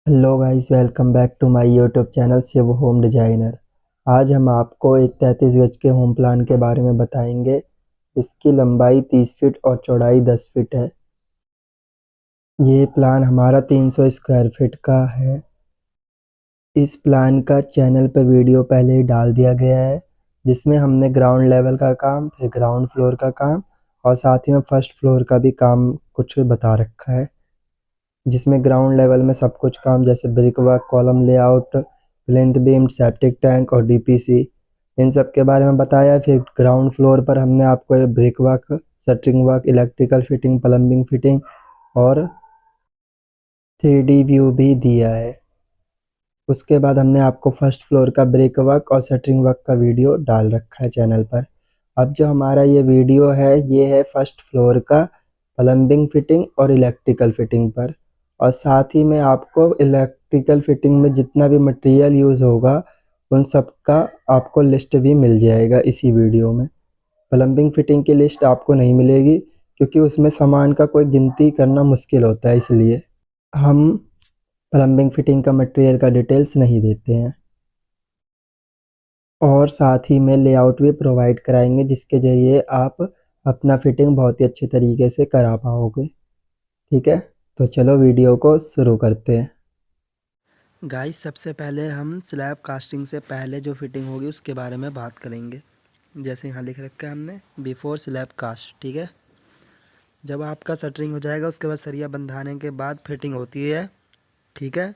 Hello guys, welcome back to my YouTube channel Shiv home designer. आज हम आपको एक 33 गज के होम प्लान के बारे में बताएंगे। इसकी लंबाई 30 फीट और चौड़ाई 10 फीट है। ये प्लान हमारा 300 स्क्वायर फीट का है। इस प्लान का चैनल पर वीडियो पहले ही डाल दिया गया है, जिसमें हमने ग्राउंड लेवल का काम, फिर ग्राउंड फ्लोर का काम और साथ ही में फर्स्ट फ्लोर का भी काम कुछ बता रखा है। जिसमें ग्राउंड लेवल में सब कुछ काम जैसे brick work, column layout, plinth beam, septic tank और डीपीसी, इन सब के बारे में बताया। फिर ग्राउंड फ्लोर पर हमने आपको brick work, shuttering work, electrical fitting, plumbing fitting और 3D व्यू भी दिया है। उसके बाद हमने आपको फर्स्ट फ्लोर का ब्रिक वर्क और शटरिंग वर्क का वीडियो डाल रखा है चैनल पर। अब जो हमारा ये वीडियो है, ये है फर्स्ट फ्लोर का प्लम्बिंग फिटिंग और इलेक्ट्रिकल फिटिंग पर। और साथ ही में आपको इलेक्ट्रिकल फिटिंग में जितना भी मटेरियल यूज़ होगा उन सब का आपको लिस्ट भी मिल जाएगा इसी वीडियो में। प्लम्बिंग फिटिंग की लिस्ट आपको नहीं मिलेगी, क्योंकि उसमें सामान का कोई गिनती करना मुश्किल होता है, इसलिए हम प्लम्बिंग फिटिंग का मटेरियल का डिटेल्स नहीं देते हैं। और साथ ही में लेआउट भी प्रोवाइड कराएंगे, जिसके ज़रिए आप अपना फिटिंग बहुत ही अच्छे तरीके से करा पाओगे। ठीक है, तो चलो वीडियो को शुरू करते हैं। गाइस, सबसे पहले हम स्लैब कास्टिंग से पहले जो फिटिंग होगी उसके बारे में बात करेंगे। जैसे यहाँ लिख रखा है हमने, बिफोर स्लैब कास्ट। ठीक है, जब आपका शटरिंग हो जाएगा उसके बाद सरिया बंधाने के बाद फिटिंग होती है। ठीक है,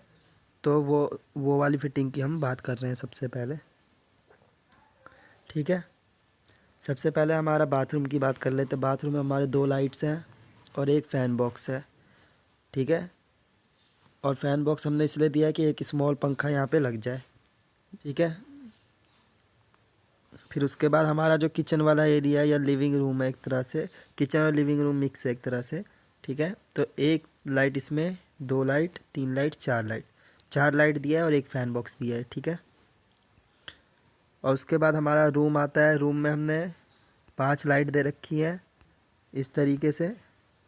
तो वो वाली फिटिंग की हम बात कर रहे हैं सबसे पहले। ठीक है, सबसे पहले हमारा बाथरूम की बात कर लेते हैं। बाथरूम में हमारे 2 लाइट्स हैं और एक फ़ैन बॉक्स है। ठीक है, और फ़ैन बॉक्स हमने इसलिए दिया है कि एक स्मॉल पंखा यहाँ पे लग जाए। ठीक है, फिर उसके बाद हमारा जो किचन वाला एरिया या लिविंग रूम है, एक तरह से किचन और लिविंग रूम मिक्स है एक तरह से। ठीक है, तो एक लाइट इसमें, 2 लाइट, 3 लाइट, 4 लाइट, 4 लाइट दिया है और एक फ़ैन बॉक्स दिया है। ठीक है, और उसके बाद हमारा रूम आता है। रूम में हमने 5 लाइट दे रखी है इस तरीके से,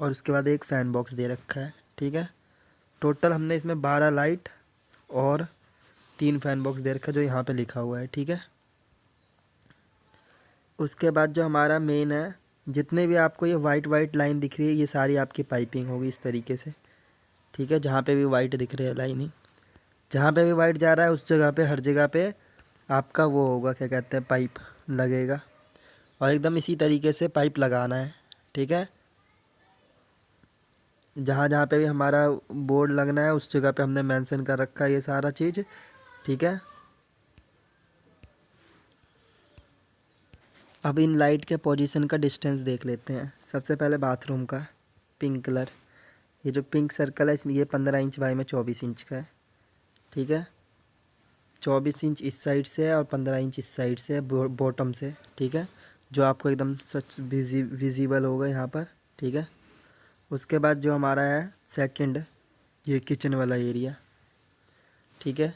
और उसके बाद एक फ़ैन बॉक्स दे रखा है। ठीक है, टोटल हमने इसमें 12 लाइट और 3 फ़ैन बॉक्स दे रखा है, जो यहाँ पे लिखा हुआ है। ठीक है, उसके बाद जो हमारा मेन है, जितने भी आपको ये वाइट वाइट लाइन दिख रही है, ये सारी आपकी पाइपिंग होगी इस तरीके से। ठीक है, जहाँ पे भी वाइट दिख रही है लाइनिंग, जहाँ पे भी वाइट जा रहा है उस जगह पे, हर जगह पे आपका वो होगा, क्या कहते हैं, पाइप लगेगा। और एकदम इसी तरीके से पाइप लगाना है। ठीक है, जहाँ जहाँ पे भी हमारा बोर्ड लगना है उस जगह पे हमने मेंशन कर रखा है ये सारा चीज़। ठीक है, अब इन लाइट के पोजीशन का डिस्टेंस देख लेते हैं। सबसे पहले बाथरूम का पिंक कलर, ये जो पिंक सर्कल है इसमें, ये 15 इंच बाई में 24 इंच का है। ठीक है, 24 इंच इस साइड से है और 15 इंच इस साइड से है, बॉटम से। ठीक है, जो आपको एकदम सच विजिबल होगा यहाँ पर। ठीक है, उसके बाद जो हमारा है सेकंड, ये किचन वाला एरिया। ठीक है,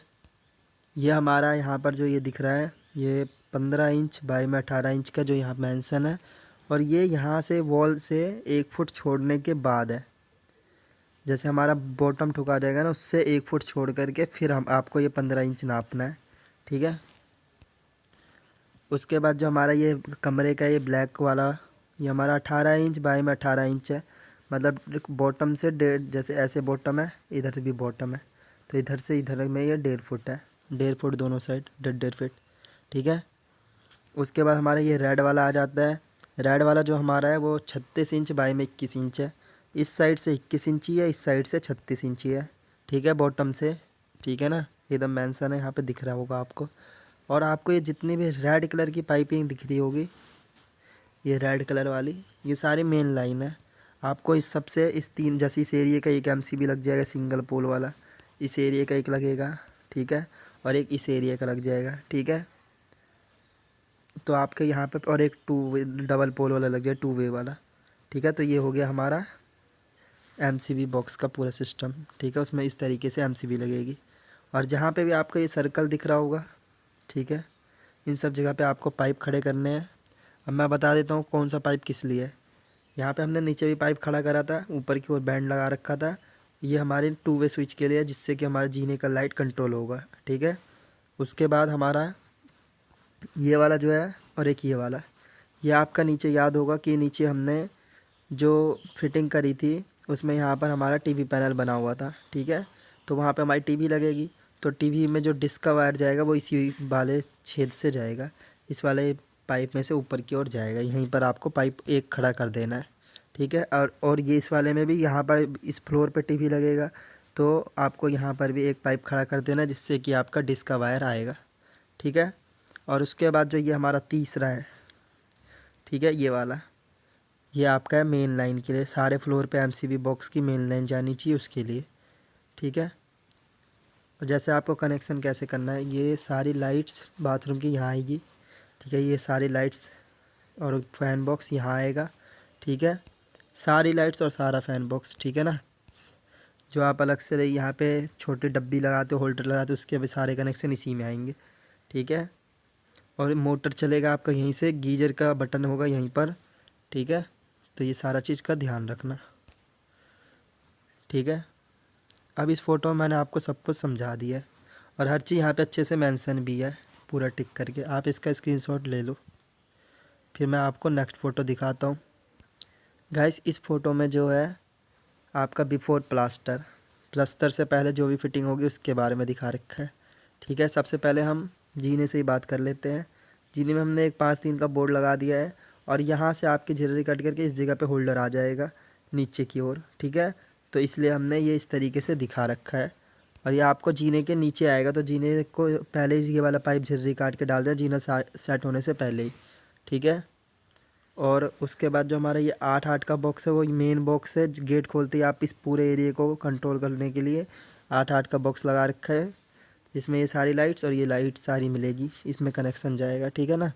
ये हमारा यहाँ पर जो ये दिख रहा है, ये 15 इंच बाई में 18 इंच का जो यहाँ मेंशन है, और ये यहाँ से वॉल से 1 फुट छोड़ने के बाद है। जैसे हमारा बॉटम ठुका जाएगा ना, उससे 1 फुट छोड़ करके फिर हम आपको ये 15 इंच नापना है। ठीक है, उसके बाद जो हमारा ये कमरे का ये ब्लैक वाला, ये हमारा 18 इंच बाई में 18 इंच है। मतलब बॉटम से 1.5, जैसे ऐसे बॉटम है, इधर भी बॉटम है, तो इधर से इधर में ये 1.5 फुट है। 1.5 फुट दोनों साइड, 1.5 फीट। ठीक है, उसके बाद हमारा ये रेड वाला आ जाता है। रेड वाला जो हमारा है वो 36 इंच बाई में 21 इंच है। इस साइड से 21 इंची है, इस साइड से 36 इंची है। ठीक है, बॉटम से। ठीक है ना, एकदम मेंशन है, यहाँ पे दिख रहा होगा आपको। और आपको ये जितनी भी रेड कलर की पाइपिंग दिख रही होगी, ये रेड कलर वाली, ये सारी मेन लाइन है। आपको इस सबसे, इस 3, जैसे इस एरिया का एक एमसीबी लग जाएगा सिंगल पोल वाला, इस एरिया का एक लगेगा। ठीक है, और एक इस एरिया का लग जाएगा। ठीक है, तो आपके यहाँ पे और एक डबल पोल वाला लग जाए, 2 वे वाला। ठीक है, तो ये हो गया हमारा एमसीबी बॉक्स का पूरा सिस्टम। ठीक है, उसमें इस तरीके से एमसीबी लगेगी। और जहाँ पे भी आपको ये सर्कल दिख रहा होगा, ठीक है, इन सब जगह पे आपको पाइप खड़े करने हैं। अब मैं बता देता हूँ कौन सा पाइप किस लिए है। यहाँ पे हमने नीचे भी पाइप खड़ा करा था, ऊपर की ओर बैंड लगा रखा था। ये हमारे 2 वे स्विच के लिए है, जिससे कि हमारा जीने का लाइट कंट्रोल होगा, ठीक है। उसके बाद हमारा ये वाला जो है और एक ये वाला, ये आपका नीचे याद होगा कि नीचे हमने जो फिटिंग करी थी उसमें यहाँ पर हमारा टीवी पैनल बना हुआ था, ठीक है। तो वहाँ पे हमारी टीवी लगेगी, तो टीवी में जो डिस्क का वायर जाएगा वो इसी वाले छेद से जाएगा, इस वाले पाइप में से ऊपर की ओर जाएगा। यहीं पर आपको पाइप एक खड़ा कर देना है, ठीक है। और ये इस वाले में भी यहाँ पर इस फ्लोर पे टीवी लगेगा, तो आपको यहाँ पर भी एक पाइप खड़ा कर देना है, जिससे कि आपका डिस्क का वायर आएगा, ठीक है। और उसके बाद जो ये हमारा तीसरा है, ठीक है, ये वाला, ये आपका है मेन लाइन के लिए, सारे फ्लोर पे एमसीबी बॉक्स की मेन लाइन जानी चाहिए उसके लिए, ठीक है। और जैसे आपको कनेक्शन कैसे करना है, ये सारी लाइट्स बाथरूम की यहाँ आएगी, ठीक है। ये सारी लाइट्स और फ़ैन बॉक्स यहाँ आएगा, ठीक है। सारी लाइट्स और सारा फ़ैन बॉक्स, ठीक है ना। जो आप अलग से यहाँ पे छोटी डब्बी लगाते हो, होल्डर लगाते हो, उसके भी सारे कनेक्शन इसी में आएंगे, ठीक है। और मोटर चलेगा आपका यहीं से, गीजर का बटन होगा यहीं पर, ठीक है। तो ये सारा चीज़ का ध्यान रखना, ठीक है। अब इस फ़ोटो में मैंने आपको सब कुछ समझा दिया है और हर चीज़ यहाँ पे अच्छे से मेंशन भी है पूरा टिक करके। आप इसका स्क्रीनशॉट ले लो, फिर मैं आपको नेक्स्ट फ़ोटो दिखाता हूँ। गाइस, इस फ़ोटो में जो है आपका बिफोर प्लास्टर से पहले जो भी फिटिंग होगी उसके बारे में दिखा रखा है, ठीक है। सबसे पहले हम जीने से ही बात कर लेते हैं। जीने में हमने एक 5-3 का बोर्ड लगा दिया है और यहाँ से आपकी झिल्ली कट करके इस जगह पे होल्डर आ जाएगा नीचे की ओर, ठीक है। तो इसलिए हमने ये इस तरीके से दिखा रखा है और ये आपको जीने के नीचे आएगा, तो जीने को पहले ही ये वाला पाइप झिल्ली काट के डाल दें जीना सेट होने से पहले ही, ठीक है। और उसके बाद जो हमारा ये 8-8 का बॉक्स है वो मेन बॉक्स है, गेट खोलते ही आप इस पूरे एरिया को कंट्रोल करने के लिए 8-8 का बॉक्स लगा रखा है। इसमें ये सारी लाइट्स और ये लाइट सारी मिलेगी, इसमें कनेक्शन जाएगा, ठीक है ना।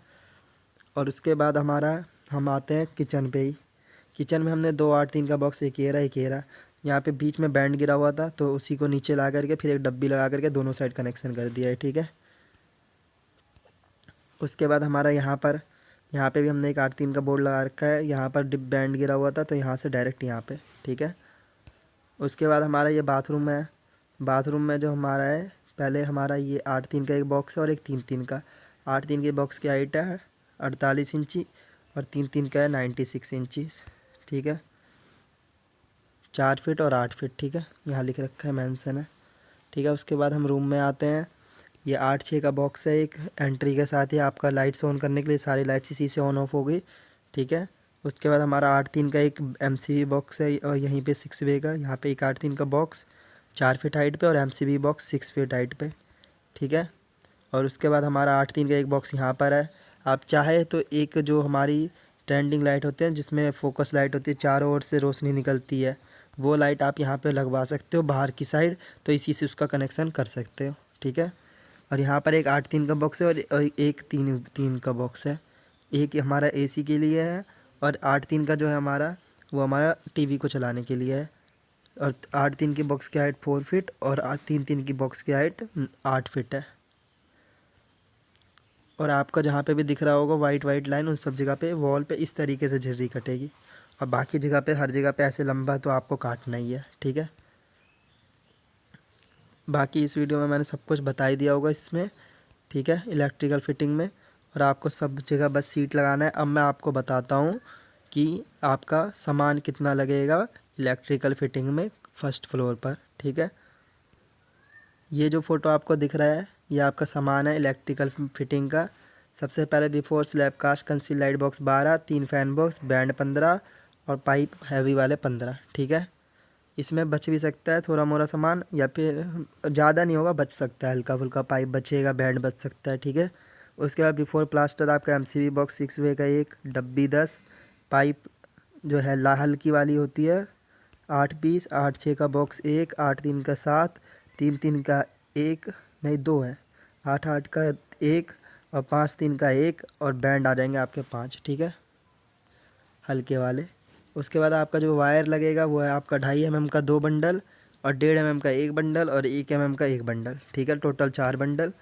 और उसके बाद हम आते हैं किचन पे ही। किचन में हमने 2-8-3 का बॉक्स, एक ये रहा, यहाँ पे बीच में बैंड गिरा हुआ था, तो उसी को नीचे ला करके फिर एक डब्बी लगा करके दोनों साइड कनेक्शन कर दिया है, ठीक है। उसके बाद हमारा यहाँ पे भी हमने एक 8-3 का बोर्ड लगा रखा है, यहाँ पर डिप बैंड गिरा हुआ था तो यहाँ से डायरेक्ट यहाँ पे, ठीक है। उसके बाद हमारा ये बाथरूम है। बाथरूम में जो हमारा है, पहले हमारा ये 8-3 का एक बॉक्स है और एक 3-3 का। 8-3 के बॉक्स की हाइट है 48 इंची और 3-3 का है 96 इंचीस, ठीक है। 4 फीट और 8 फीट, ठीक है, यहाँ लिख रखा है, मेंशन है, ठीक है। उसके बाद हम रूम में आते हैं। ये 8-6 का बॉक्स है, एक एंट्री के साथ ही आपका लाइट्स ऑन करने के लिए सारी लाइट्स इसी से ऑन ऑफ हो गई, ठीक है। उसके बाद हमारा 8-3 का एक एमसीबी बॉक्स है और यहीं पे 6 वे का, यहाँ पे एक 8-3 का बॉक्स 4 फीट हाइट पे और एमसीबी बॉक्स 6 फीट हाइट पे, ठीक है। और उसके बाद हमारा 8-3 का एक बॉक्स यहाँ पर है। आप चाहे तो एक जो हमारी ट्रेंडिंग लाइट होते हैं जिसमें फोकस लाइट होती है, चारों ओर से रोशनी निकलती है, वो लाइट आप यहाँ पे लगवा सकते हो बाहर की साइड, तो इसी से उसका कनेक्शन कर सकते हो, ठीक है। और यहाँ पर एक 8-3 का बॉक्स है और एक 3-3 का बॉक्स है। एक हमारा एसी के लिए है और 8-3 का जो है हमारा, वो हमारा टीवी को चलाने के लिए है। और 8-3 की बॉक्स की हाइट 4 फीट और 3-3 की बॉक्स की हाइट 8 फीट है। और आपका जहाँ पे भी दिख रहा होगा वाइट वाइट लाइन, उन सब जगह पे वॉल पे इस तरीके से झिर्री कटेगी और बाकी जगह पे हर जगह पे ऐसे लंबा तो आपको काटना ही है, ठीक है। बाकी इस वीडियो में मैंने सब कुछ बता ही दिया होगा इसमें, ठीक है, इलेक्ट्रिकल फिटिंग में। और आपको सब जगह बस सीट लगाना है। अब मैं आपको बताता हूँ कि आपका सामान कितना लगेगा इलेक्ट्रिकल फिटिंग में फर्स्ट फ्लोर पर, ठीक है। ये जो फ़ोटो आपको दिख रहा है ये आपका सामान है इलेक्ट्रिकल फिटिंग का। सबसे पहले before slab cast conceal light box 12, 3 fan box, bend 15 और पाइप हैवी वाले 15, ठीक है। इसमें बच भी सकता है थोड़ा मोड़ा सामान, या फिर ज़्यादा नहीं होगा, बच सकता है, हल्का फुल्का पाइप बचेगा, बैंड बच सकता है, ठीक है। उसके बाद बिफोर प्लास्टर आपका एमसीबी बॉक्स 6 वे का एक, डब्बी 10, पाइप जो है हल्की वाली होती है 8 पीस, 8-6 का बॉक्स एक, 8-3 का 7, 3-3 का एक, नहीं 2 है, 8-8 का एक और 5-3 का एक, और बैंड आ जाएंगे आपके 5, ठीक है, हल्के वाले। उसके बाद आपका जो वायर लगेगा वो है आपका 2.5 mm का 2 बंडल और 1.5 mm का 1 बंडल और 1 mm का 1 बंडल, ठीक है, टोटल 4 बंडल।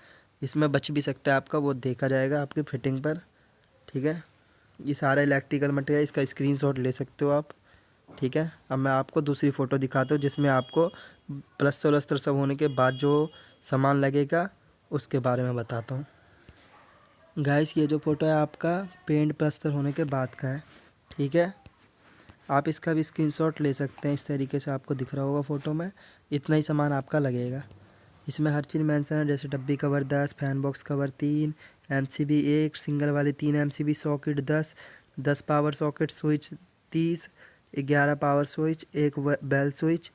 इसमें बच भी सकता है आपका, वो देखा जाएगा आपकी फिटिंग पर, ठीक है। ये सारा इलेक्ट्रिकल मटेरियल, इसका स्क्रीनशॉट ले सकते हो आप, ठीक है, अब मैं आपको दूसरी फ़ोटो दिखाता हूँ जिसमें आपको प्लस्तर वलस्तर सब होने के बाद जो सामान लगेगा उसके बारे में बताता हूँ। गाइस, ये जो फ़ोटो है आपका पेंट प्लस्तर होने के बाद का है। ठीक है, आप इसका भी स्क्रीनशॉट ले सकते हैं। इस तरीके से आपको दिख रहा होगा फ़ोटो में। इतना ही सामान आपका लगेगा। इसमें हर चीज़ मेंशन है, जैसे डब्बी cover 10, fan box cover 3, MCB 1, single वाली 3 MCB socket 10 power socket switch 30, 11 power switch, एक बेल स्विच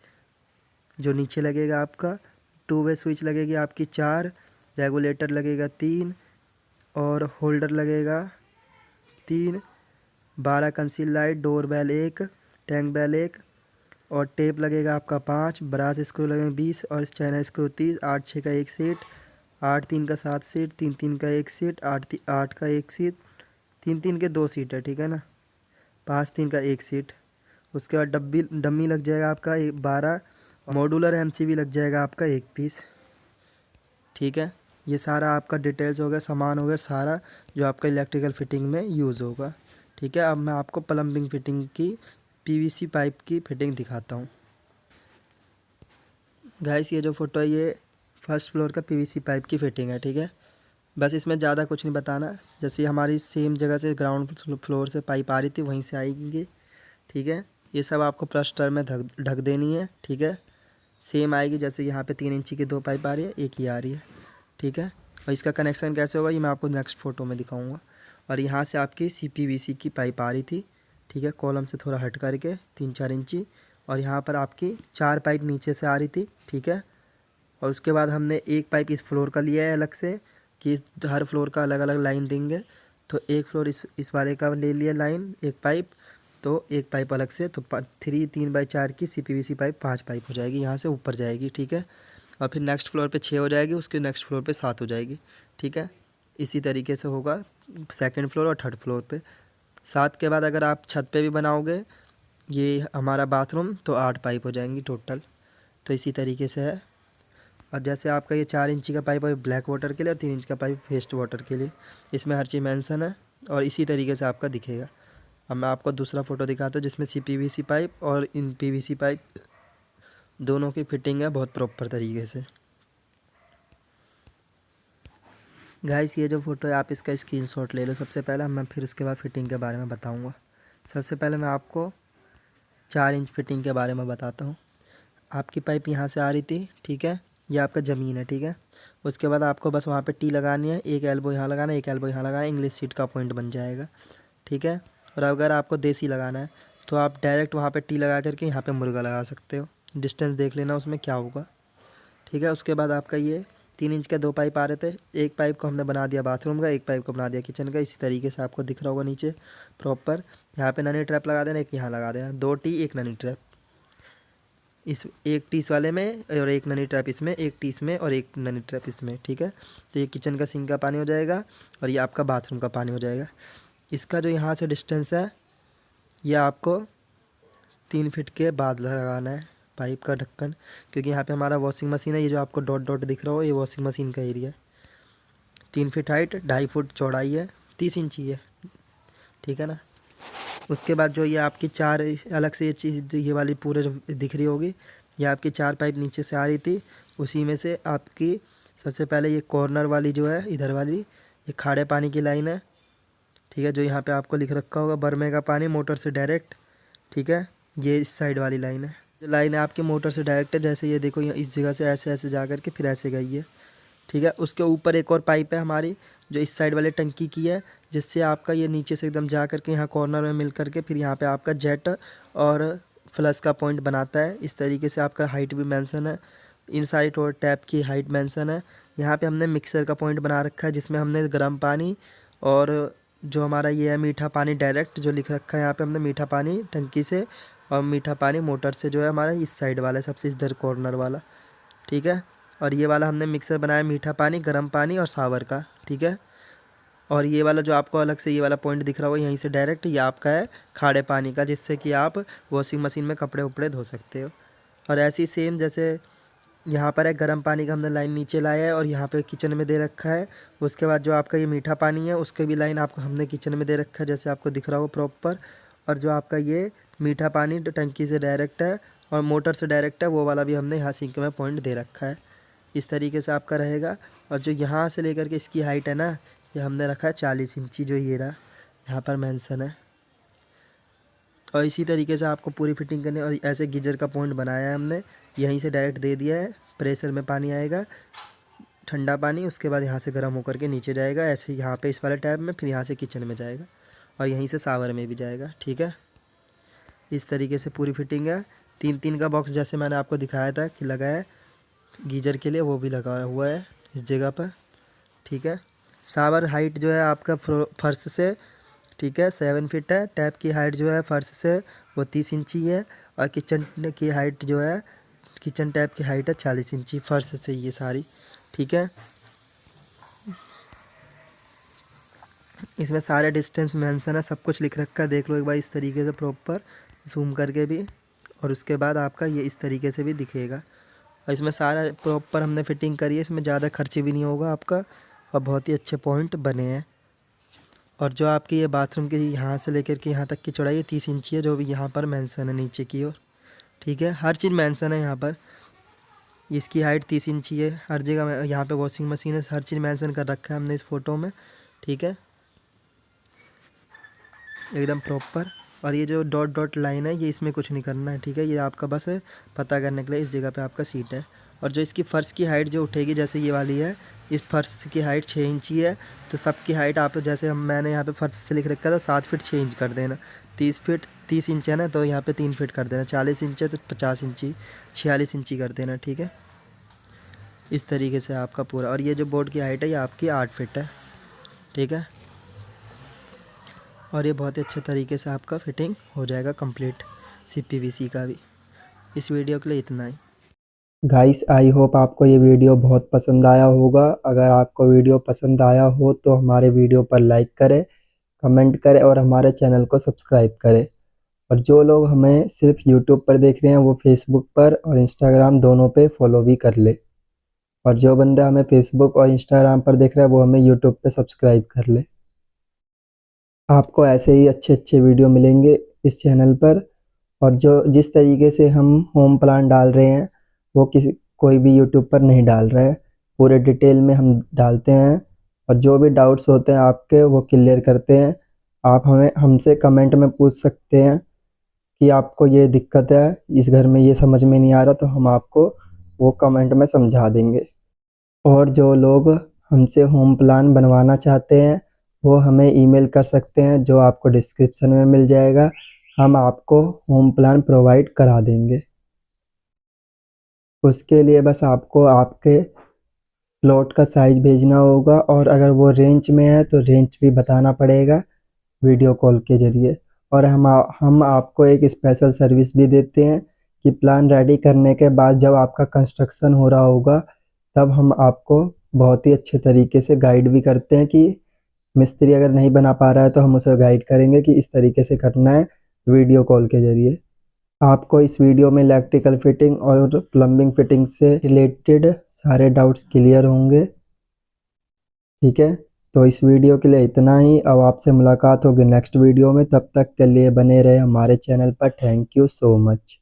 जो नीचे लगेगा आपका, 2 वे स्विच लगेगी आपकी 4, रेगुलेटर लगेगा 3 और होल्डर लगेगा 3, 12 conceal light, door bell 1, tank bell 1 और टेप लगेगा आपका 5, ब्रास स्क्रू लगेंगे 20 और चाइना स्क्रू 30, 8 6 का 1 सीट, 8 3 का 7 सीट, 3 3 का 1 सीट, 8 का 1 सीट, 3 3 के 2 सीट है। ठीक है ना, 5 3 का 1 सीट। उसके बाद डम्मी लग जाएगा आपका 12, मॉड्यूलर एमसीबी लग जाएगा आपका 1 पीस। ठीक है, ये सारा आपका डिटेल्स हो गया, सामान हो गया सारा जो आपका इलेक्ट्रिकल फिटिंग में यूज़ होगा। ठीक है, अब मैं आपको प्लम्बिंग फिटिंग की पीवीसी पाइप की फिटिंग दिखाता हूँ। गाइस, ये जो फ़ोटो है ये फर्स्ट फ्लोर का पीवीसी पाइप की फिटिंग है। ठीक है, बस इसमें ज़्यादा कुछ नहीं बताना। जैसे हमारी सेम जगह से ग्राउंड फ्लोर से पाइप आ रही थी वहीं से आएगी। ठीक है, ये सब आपको प्लास्टर में ढक देनी है। ठीक है, सेम आएगी। जैसे यहाँ पे 3 इंची की 2 पाइप आ रही है, एक ही आ रही है। ठीक है, और इसका कनेक्शन कैसे होगा ये मैं आपको नेक्स्ट फ़ोटो में दिखाऊंगा। और यहाँ से आपकी CPVC की पाइप आ रही थी। ठीक है, कॉलम से थोड़ा हट करके 3-4 इंची, और यहाँ पर आपकी 4 पाइप नीचे से आ रही थी। ठीक है, और उसके बाद हमने एक पाइप इस फ्लोर का लिया है अलग से कि हर फ्लोर का अलग अलग लाइन देंगे। तो एक फ्लोर इस वाले का ले लिया लाइन, एक पाइप, तो एक पाइप अलग से, तो 3/4 की CPVC पाइप 5 पाइप हो जाएगी, यहाँ से ऊपर जाएगी। ठीक है, और फिर नेक्स्ट फ्लोर पे 6 हो जाएगी, उसके नेक्स्ट फ्लोर पे 7 हो जाएगी। ठीक है, इसी तरीके से होगा सेकंड फ्लोर और थर्ड फ्लोर पे। 7 के बाद अगर आप छत पे भी बनाओगे ये हमारा बाथरूम, तो 8 पाइप हो जाएंगी टोटल। तो इसी तरीके से है। और जैसे आपका ये 4 इंची का पाइप है ब्लैक वाटर के लिए और 3 इंच का पाइप वेस्ट वाटर के लिए, इसमें हर चीज़ मेंशन है और इसी तरीके से आपका दिखेगा। अब मैं आपको दूसरा फ़ोटो दिखाता हूँ जिसमें CPVC पाइप और इन PVC पाइप दोनों की फिटिंग है बहुत प्रॉपर तरीके से। गाइस, ये जो फ़ोटो है आप इसका स्क्रीनशॉट ले लो सबसे पहले, मैं फिर उसके बाद फिटिंग के बारे में बताऊँगा। सबसे पहले मैं आपको 4 इंच फिटिंग के बारे में बताता हूँ। आपकी पाइप यहाँ से आ रही थी। ठीक है, ये आपका ज़मीन है। ठीक है, उसके बाद आपको बस वहाँ पे टी लगानी है, एक एल्बो यहाँ लगाना है, एक एल्बो यहाँ लगाना है, इंग्लिश सीट का पॉइंट बन जाएगा। ठीक है, और अगर आपको देसी लगाना है तो आप डायरेक्ट वहाँ पे टी लगा करके यहाँ पे मुर्गा लगा सकते हो। डिस्टेंस देख लेना उसमें क्या होगा। ठीक है, उसके बाद आपका ये 3 इंच के 2 पाइप आ रहे थे। एक पाइप को हमने बना दिया बाथरूम का, एक पाइप को बना दिया किचन का। इसी तरीके से आपको दिख रहा होगा नीचे प्रॉपर। यहाँ पे ननी ट्रैप लगा देना, एक यहाँ लगा देना, 2 टी 1 ननी ट्रैप, इस एक टी इस वाले में और एक ननी ट्रैप इसमें, एक टी इसमें और एक ननी ट्रैप इसमें। ठीक है, तो ये किचन का सिंक का पानी हो जाएगा और ये आपका बाथरूम का पानी हो जाएगा। इसका जो यहाँ से डिस्टेंस है ये आपको 3 फीट के बाद लगाना है पाइप का ढक्कन, क्योंकि यहाँ पे हमारा वॉशिंग मशीन है। ये जो आपको डॉट डॉट दिख रहा हो ये वॉशिंग मशीन का एरिया है। 3 फीट हाइट, 2.5 फुट चौड़ाई है, 30 इंची है। ठीक है ना, उसके बाद जो ये आपकी 4 अलग से ये चीज़ ये वाली पूरे जो दिख रही होगी, ये आपकी 4 पाइप नीचे से आ रही थी। उसी में से आपकी सबसे पहले ये कॉर्नर वाली जो है इधर वाली ये खारे पानी की लाइन है। ठीक है, जो यहाँ पे आपको लिख रखा होगा बरमे का पानी मोटर से डायरेक्ट। ठीक है, ये इस साइड वाली लाइन है। जो लाइन है आपकी मोटर से डायरेक्ट है, जैसे ये देखो इस जगह से ऐसे ऐसे जा करके फिर ऐसे गई है। ठीक है, उसके ऊपर एक और पाइप है हमारी जो इस साइड वाले टंकी की है, जिससे आपका ये नीचे से एकदम जा करके यहाँ कॉर्नर में मिल करके फिर यहाँ पे आपका जेट और फ्लश का पॉइंट बनाता है। इस तरीके से आपका हाइट भी मेंशन है, इन सारी टैप की हाइट मेंशन है। यहाँ पे हमने मिक्सर का पॉइंट बना रखा है जिसमें हमने गर्म पानी और जो हमारा ये है मीठा पानी डायरेक्ट जो लिख रखा है यहाँ पे हमने मीठा पानी टंकी से और मीठा पानी मोटर से जो है हमारा इस साइड वाला है सबसे इधर कॉर्नर वाला। ठीक है, और ये वाला हमने मिक्सर बनाया मीठा पानी, गर्म पानी और सावर का। ठीक है, और ये वाला जो आपको अलग से ये वाला पॉइंट दिख रहा होगा यहीं से डायरेक्ट ये आपका है खारे पानी का, जिससे कि आप वॉशिंग मशीन में कपड़े उपड़े धो सकते हो। और ऐसी सेम जैसे यहाँ पर है गर्म पानी का हमने लाइन नीचे लाया है और यहाँ पे किचन में दे रखा है। उसके बाद जो आपका ये मीठा पानी है उसके भी लाइन आपको हमने किचन में दे रखा है जैसे आपको दिख रहा हो प्रॉपर। और जो आपका ये मीठा पानी टंकी से डायरेक्ट है और मोटर से डायरेक्ट है, वो वाला भी हमने यहाँ सिंक में पॉइंट दे रखा है। इस तरीके से आपका रहेगा। और जो यहाँ से लेकर के इसकी हाइट है ना, ये हमने रखा है 40 इंची, जो ये रहा यहाँ पर मेंशन है। और इसी तरीके से आपको पूरी फिटिंग करनी है। और ऐसे गीजर का पॉइंट बनाया है हमने, यहीं से डायरेक्ट दे दिया है। प्रेशर में पानी आएगा, ठंडा पानी, उसके बाद यहाँ से गर्म होकर के नीचे जाएगा, ऐसे यहाँ पे इस वाले टैप में, फिर यहाँ से किचन में जाएगा और यहीं से शावर में भी जाएगा। ठीक है, इस तरीके से पूरी फिटिंग है। 3-3 का बॉक्स जैसे मैंने आपको दिखाया था कि लगा है गीजर के लिए, वो भी लगा हुआ है इस जगह पर। ठीक है, शावर हाइट जो है आपका फर्श से, ठीक है, 7 फीट है। टैप की हाइट जो है फर्श से वो 30 इंची है। और किचन की हाइट जो है, किचन टैप की हाइट है 40 इंची फर्श से, ये सारी। ठीक है, इसमें सारे डिस्टेंस मेंशन है, सब कुछ लिख रखा है, देख लो एक बार इस तरीके से प्रॉपर जूम करके भी। और उसके बाद आपका ये इस तरीके से भी दिखेगा। और इसमें सारा प्रॉपर हमने फिटिंग करी है, इसमें ज़्यादा खर्च भी नहीं होगा आपका, और बहुत ही अच्छे पॉइंट बने हैं। और जो आपकी ये बाथरूम की यहाँ से लेकर के यहाँ तक की चौड़ाई 30 इंची है, जो भी यहाँ पर मेंशन है नीचे की ओर। ठीक है, हर चीज़ मेंशन है यहाँ पर। इसकी हाइट 30 इंची है, हर जगह यहाँ पे वॉशिंग मशीन है, हर चीज़ मेंशन कर रखा है हमने इस फ़ोटो में। ठीक है, एकदम प्रॉपर। और ये जो डॉट डॉट लाइन है, ये इसमें कुछ नहीं करना है। ठीक है, ये आपका बस पता करने के लिए इस जगह पे आपका सीट है। और जो इसकी फ़र्श की हाइट जो उठेगी, जैसे ये वाली है, इस फर्श की हाइट 6 इंची है। तो सबकी हाइट आप जैसे मैंने यहाँ पे फर्श से लिख रखा था 7 फीट 6 इंच कर देना। 30 इंच है ना, तो यहाँ पे 3 फीट कर देना। 40 इंच है तो 50 इंची, 46 इंची कर देना। ठीक है, इस तरीके से आपका पूरा। और ये जो बोर्ड की हाइट है, ये आपकी 8 फीट है। ठीक है, और ये बहुत ही अच्छे तरीके से आपका फिटिंग हो जाएगा कंप्लीट, CPVC का भी। इस वीडियो के लिए इतना ही। गाइस, आई होप आपको ये वीडियो बहुत पसंद आया होगा। अगर आपको वीडियो पसंद आया हो तो हमारे वीडियो पर लाइक करें, कमेंट करें और हमारे चैनल को सब्सक्राइब करें। और जो लोग हमें सिर्फ यूट्यूब पर देख रहे हैं, वो फेसबुक पर और इंस्टाग्राम दोनों पे फॉलो भी कर ले। और जो बंदा हमें फेसबुक और इंस्टाग्राम पर देख रहा है, वो हमें यूट्यूब पे सब्सक्राइब कर ले। आपको ऐसे ही अच्छे अच्छे वीडियो मिलेंगे इस चैनल पर। और जो जिस तरीके से हम होम प्लान डाल रहे हैं, वो कोई भी यूट्यूब पर नहीं डाल रहा है। पूरे डिटेल में हम डालते हैं। और जो भी डाउट्स होते हैं आपके, वो क्लियर करते हैं। आप हमसे कमेंट में पूछ सकते हैं कि आपको ये दिक्कत है, इस घर में ये समझ में नहीं आ रहा, तो हम आपको वो कमेंट में समझा देंगे। और जो लोग हमसे होम प्लान बनवाना चाहते हैं, वो हमें ईमेल कर सकते हैं, जो आपको डिस्क्रिप्शन में मिल जाएगा। हम आपको होम प्लान प्रोवाइड करा देंगे। उसके लिए बस आपको आपके प्लॉट का साइज़ भेजना होगा, और अगर वो रेंज में है तो रेंज भी बताना पड़ेगा वीडियो कॉल के ज़रिए। और हम आपको एक स्पेशल सर्विस भी देते हैं कि प्लान रेडी करने के बाद जब आपका कंस्ट्रक्शन हो रहा होगा, तब हम आपको बहुत ही अच्छे तरीके से गाइड भी करते हैं कि मिस्त्री अगर नहीं बना पा रहा है तो हम उसे गाइड करेंगे कि इस तरीके से करना है, वीडियो कॉल के ज़रिए। आपको इस वीडियो में इलेक्ट्रिकल फिटिंग और प्लम्बिंग फिटिंग से रिलेटेड सारे डाउट्स क्लियर होंगे। ठीक है, तो इस वीडियो के लिए इतना ही। अब आपसे मुलाकात होगी नेक्स्ट वीडियो में। तब तक के लिए बने रहे हमारे चैनल पर। Thank you so much.